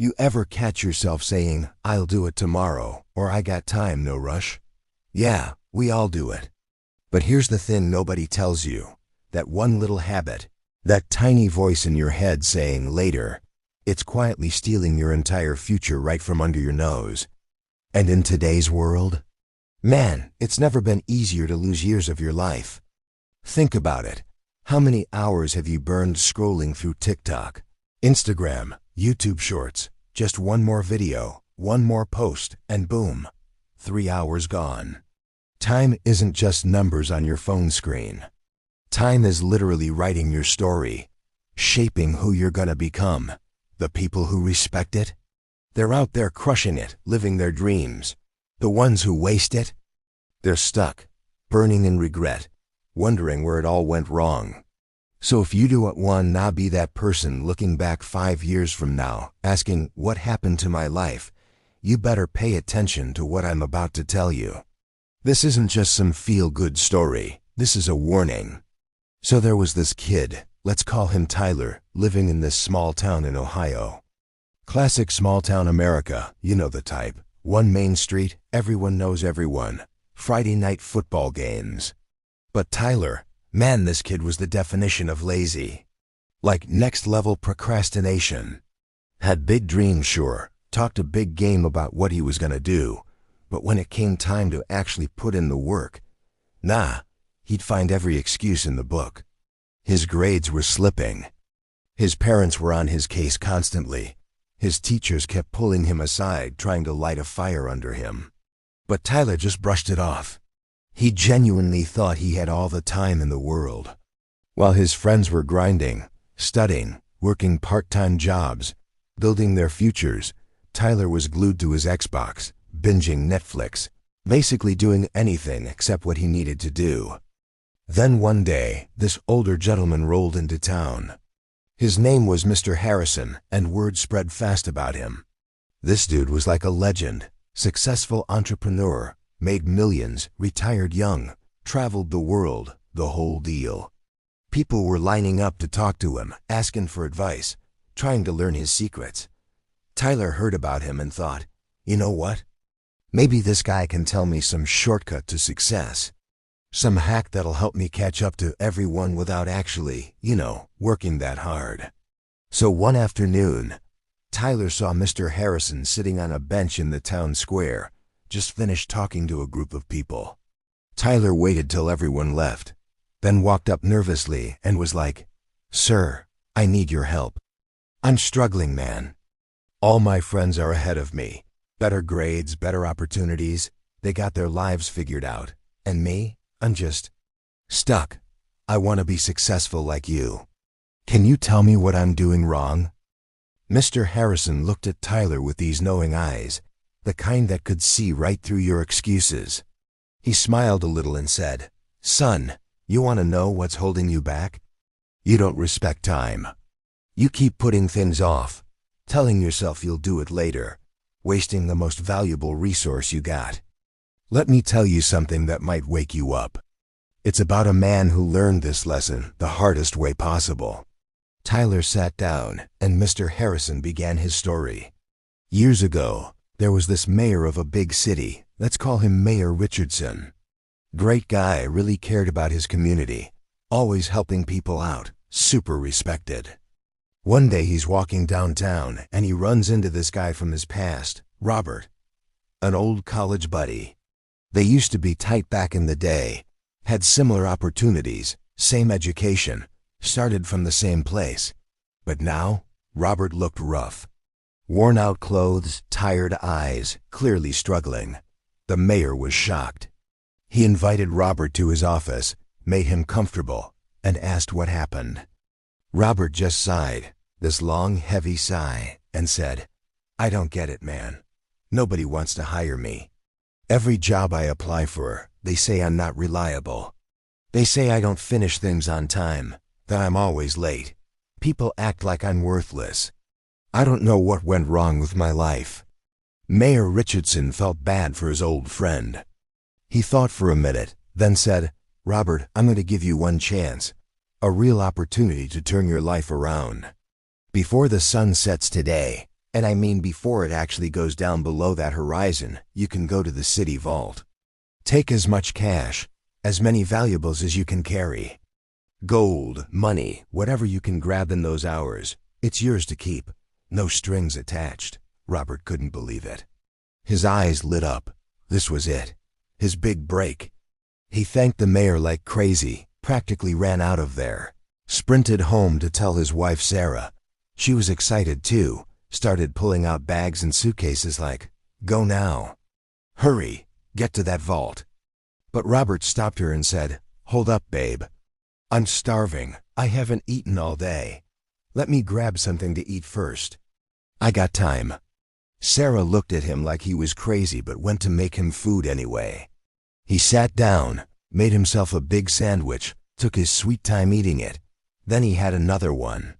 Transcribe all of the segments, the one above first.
You ever catch yourself saying, "I'll do it tomorrow," or "I got time, no rush"? Yeah, we all do it. But here's the thing nobody tells you. That one little habit, that tiny voice in your head saying later, it's quietly stealing your entire future right from under your nose. And in today's world, man, it's never been easier to lose years of your life. Think about it. How many hours have you burned scrolling through TikTok, Instagram, YouTube Shorts? Just one more video, one more post, and boom, 3 hours gone. Time isn't just numbers on your phone screen. Time is literally writing your story, shaping who you're gonna become. The people who respect it, they're out there crushing it, living their dreams. The ones who waste it, they're stuck, burning in regret, wondering where it all went wrong. So if you don't want to be that person looking back 5 years from now, asking, "What happened to my life?" you better pay attention to what I'm about to tell you. This isn't just some feel-good story. This is a warning. So there was this kid, let's call him Tyler, living in this small town in Ohio. Classic small-town America, you know the type. One main street, everyone knows everyone. Friday night football games. But Tyler, man, this kid was the definition of lazy. Like next-level procrastination. Had big dreams, sure, talked a big game about what he was gonna do, but when it came time to actually put in the work, he'd find every excuse in the book. His grades were slipping. His parents were on his case constantly. His teachers kept pulling him aside, trying to light a fire under him. But Tyler just brushed it off. He genuinely thought he had all the time in the world. While his friends were grinding, studying, working part-time jobs, building their futures, Tyler was glued to his Xbox, binging Netflix, basically doing anything except what he needed to do. Then one day, this older gentleman rolled into town. His name was Mr. Harrison, and word spread fast about him. This dude was like a legend, successful entrepreneur, made millions, retired young, traveled the world, the whole deal. People were lining up to talk to him, asking for advice, trying to learn his secrets. Tyler heard about him and thought, you know what? Maybe this guy can tell me some shortcut to success. Some hack that'll help me catch up to everyone without actually, working that hard. So one afternoon, Tyler saw Mr. Harrison sitting on a bench in the town square, just finished talking to a group of people. Tyler waited till everyone left, then walked up nervously and was like, "Sir, I need your help. I'm struggling, man. All my friends are ahead of me. Better grades, better opportunities. They got their lives figured out. And me? I'm just stuck. I want to be successful like you. Can you tell me what I'm doing wrong?" Mr. Harrison looked at Tyler with these knowing eyes, the kind that could see right through your excuses. He smiled a little and said, "Son, you want to know what's holding you back? You don't respect time. You keep putting things off, telling yourself you'll do it later, wasting the most valuable resource you got. Let me tell you something that might wake you up. It's about a man who learned this lesson the hardest way possible." Tyler sat down, and Mr. Harrison began his story. Years ago, there was this mayor of a big city. Let's call him Mayor Richardson. Great guy, really cared about his community, always helping people out, super respected. One day he's walking downtown, and he runs into this guy from his past, Robert, an old college buddy. They used to be tight back in the day, had similar opportunities, same education, started from the same place. But now, Robert looked rough. Worn out clothes, tired eyes, clearly struggling. The mayor was shocked. He invited Robert to his office, made him comfortable, and asked what happened. Robert just sighed, this long, heavy sigh, and said, "I don't get it, man. Nobody wants to hire me. Every job I apply for, they say I'm not reliable. They say I don't finish things on time, that I'm always late. People act like I'm worthless. I don't know what went wrong with my life." Mayor Richardson felt bad for his old friend. He thought for a minute, then said, "Robert, I'm going to give you one chance, a real opportunity to turn your life around. Before the sun sets today, And I mean before it actually goes down below that horizon, you can go to the city vault. Take as much cash, as many valuables as you can carry. Gold, money, whatever you can grab in those hours, it's yours to keep. No strings attached. Robert couldn't believe it. His eyes lit up. This was it. His big break. He thanked the mayor like crazy, practically ran out of there. Sprinted home to tell his wife Sarah. She was excited too, started pulling out bags and suitcases like, "Go now. Hurry, get to that vault." But Robert stopped her and said, "Hold up, babe. I'm starving. I haven't eaten all day. Let me grab something to eat first. I got time." Sarah looked at him like he was crazy but went to make him food anyway. He sat down, made himself a big sandwich, took his sweet time eating it. Then he had another one.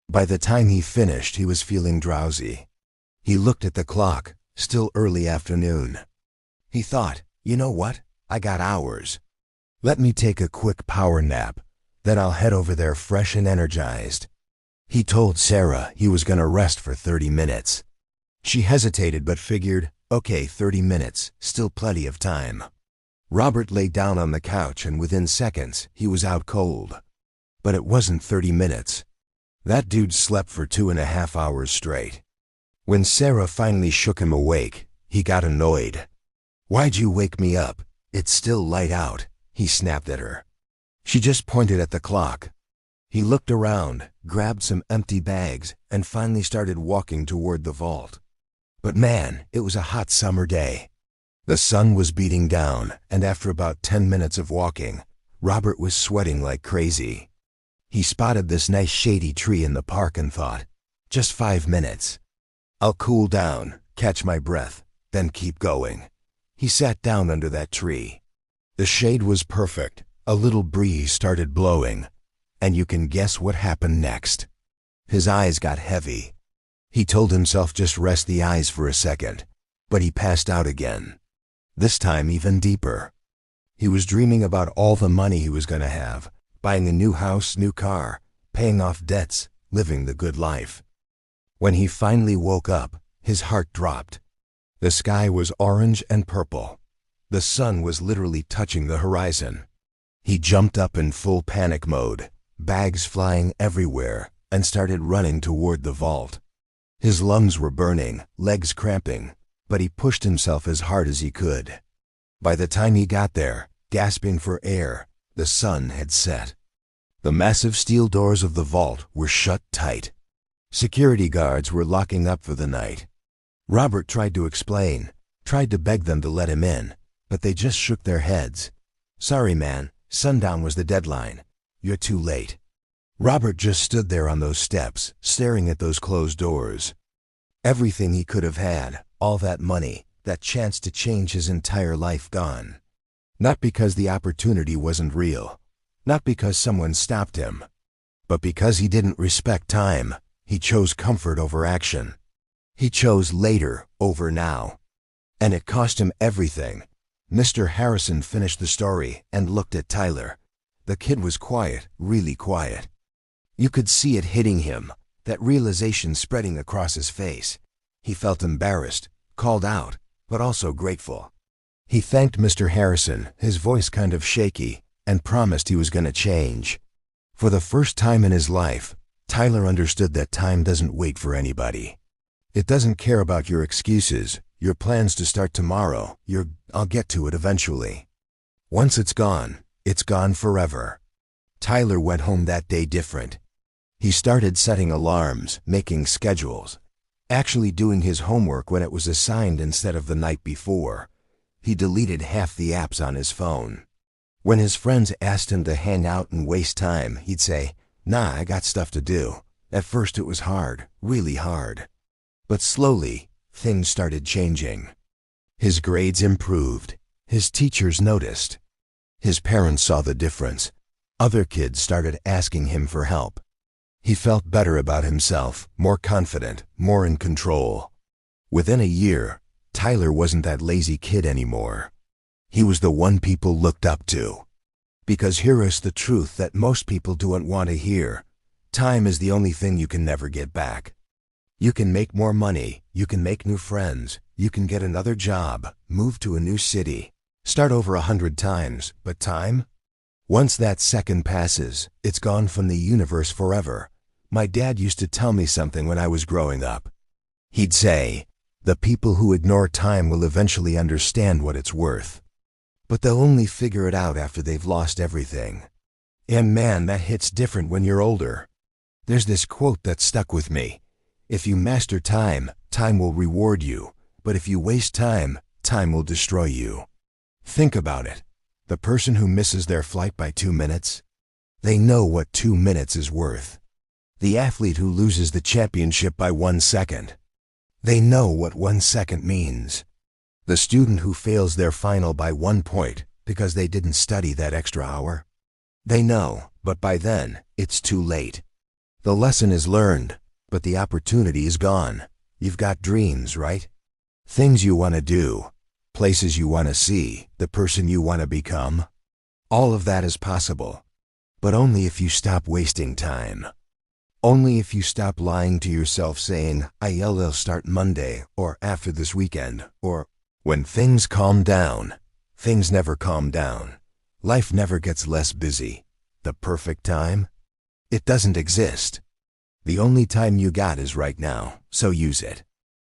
By the time he finished, he was feeling drowsy. He looked at the clock, still early afternoon. He thought, you know what? I got hours. Let me take a quick power nap, then I'll head over there fresh and energized. He told Sarah he was going to rest for 30 minutes. She hesitated but figured, okay, 30 minutes, still plenty of time. Robert lay down on the couch and within seconds, he was out cold. But it wasn't 30 minutes. That dude slept for 2.5 hours straight. When Sarah finally shook him awake, he got annoyed. "Why'd you wake me up? It's still light out," he snapped at her. She just pointed at the clock. He looked around, grabbed some empty bags, and finally started walking toward the vault. But man, it was a hot summer day. The sun was beating down, and after about 10 minutes of walking, Robert was sweating like crazy. He spotted this nice shady tree in the park and thought, just 5 minutes. I'll cool down, catch my breath, then keep going. He sat down under that tree. The shade was perfect. A little breeze started blowing. And you can guess what happened next. His eyes got heavy. He told himself just rest the eyes for a second, but he passed out again. This time even deeper. He was dreaming about all the money he was going to have, buying a new house, new car, paying off debts, living the good life. When he finally woke up, his heart dropped. The sky was orange and purple. The sun was literally touching the horizon. He jumped up in full panic mode, bags flying everywhere, and started running toward the vault. His lungs were burning, legs cramping, but he pushed himself as hard as he could. By the time he got there, gasping for air, the sun had set. The massive steel doors of the vault were shut tight. Security guards were locking up for the night. Robert tried to explain, tried to beg them to let him in, but they just shook their heads. "Sorry, man, sundown was the deadline. You're too late." Robert just stood there on those steps, staring at those closed doors. Everything he could have had, all that money, that chance to change his entire life gone. Not because the opportunity wasn't real, not because someone stopped him, but because he didn't respect time. He chose comfort over action. He chose later over now. And it cost him everything. Mr. Harrison finished the story and looked at Tyler. The kid was quiet, really quiet. You could see it hitting him, that realization spreading across his face. He felt embarrassed, called out, but also grateful. He thanked Mr. Harrison, his voice kind of shaky, and promised he was going to change. For the first time in his life, Tyler understood that time doesn't wait for anybody. It doesn't care about your excuses, your plans to start tomorrow, I'll get to it eventually. Once it's gone forever. Tyler went home that day different. He started setting alarms, making schedules, actually doing his homework when it was assigned instead of the night before. He deleted half the apps on his phone. When his friends asked him to hang out and waste time, he'd say, "Nah, I got stuff to do." At first it was hard, really hard. But slowly, things started changing. His grades improved. His teachers noticed. His parents saw the difference. Other kids started asking him for help. He felt better about himself, more confident, more in control. Within a year, Tyler wasn't that lazy kid anymore. He was the one people looked up to. Because here is the truth that most people don't want to hear. Time is the only thing you can never get back. You can make more money, you can make new friends, you can get another job, move to a new city, start over 100 times, but time? Once that second passes, it's gone from the universe forever. My dad used to tell me something when I was growing up. He'd say, the people who ignore time will eventually understand what it's worth. But they'll only figure it out after they've lost everything. And man, that hits different when you're older. There's this quote that stuck with me. If you master time, time will reward you. But if you waste time, time will destroy you. Think about it. The person who misses their flight by 2 minutes, they know what 2 minutes is worth. The athlete who loses the championship by 1 second, they know what 1 second means. The student who fails their final by 1 point because they didn't study that extra hour, they know, but by then, it's too late. The lesson is learned, but the opportunity is gone. You've got dreams, right? Things you want to do, places you want to see, the person you want to become. All of that is possible, but only if you stop wasting time. Only if you stop lying to yourself saying, I'll start Monday, or after this weekend, or when things calm down. Things never calm down. Life never gets less busy. The perfect time? It doesn't exist. The only time you got is right now, so use it.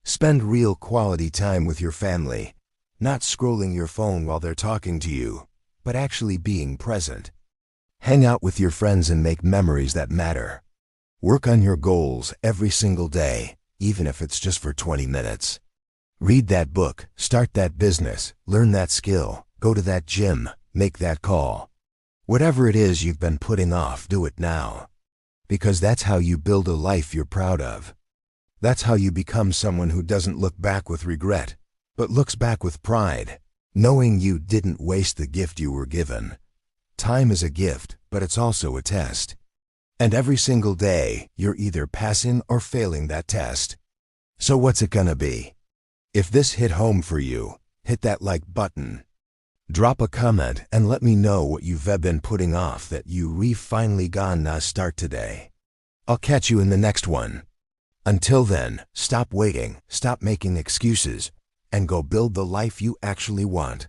Spend real quality time with your family, not scrolling your phone while they're talking to you, but actually being present. Hang out with your friends and make memories that matter. Work on your goals every single day, even if it's just for 20 minutes. Read that book, start that business, learn that skill, go to that gym, make that call. Whatever it is you've been putting off, do it now. Because that's how you build a life you're proud of. That's how you become someone who doesn't look back with regret, but looks back with pride, knowing you didn't waste the gift you were given. Time is a gift, but it's also a test. And every single day, you're either passing or failing that test. So what's it gonna be? If this hit home for you, hit that like button. Drop a comment and let me know what you've been putting off that you finally gonna start today. I'll catch you in the next one. Until then, stop waiting, stop making excuses, and go build the life you actually want.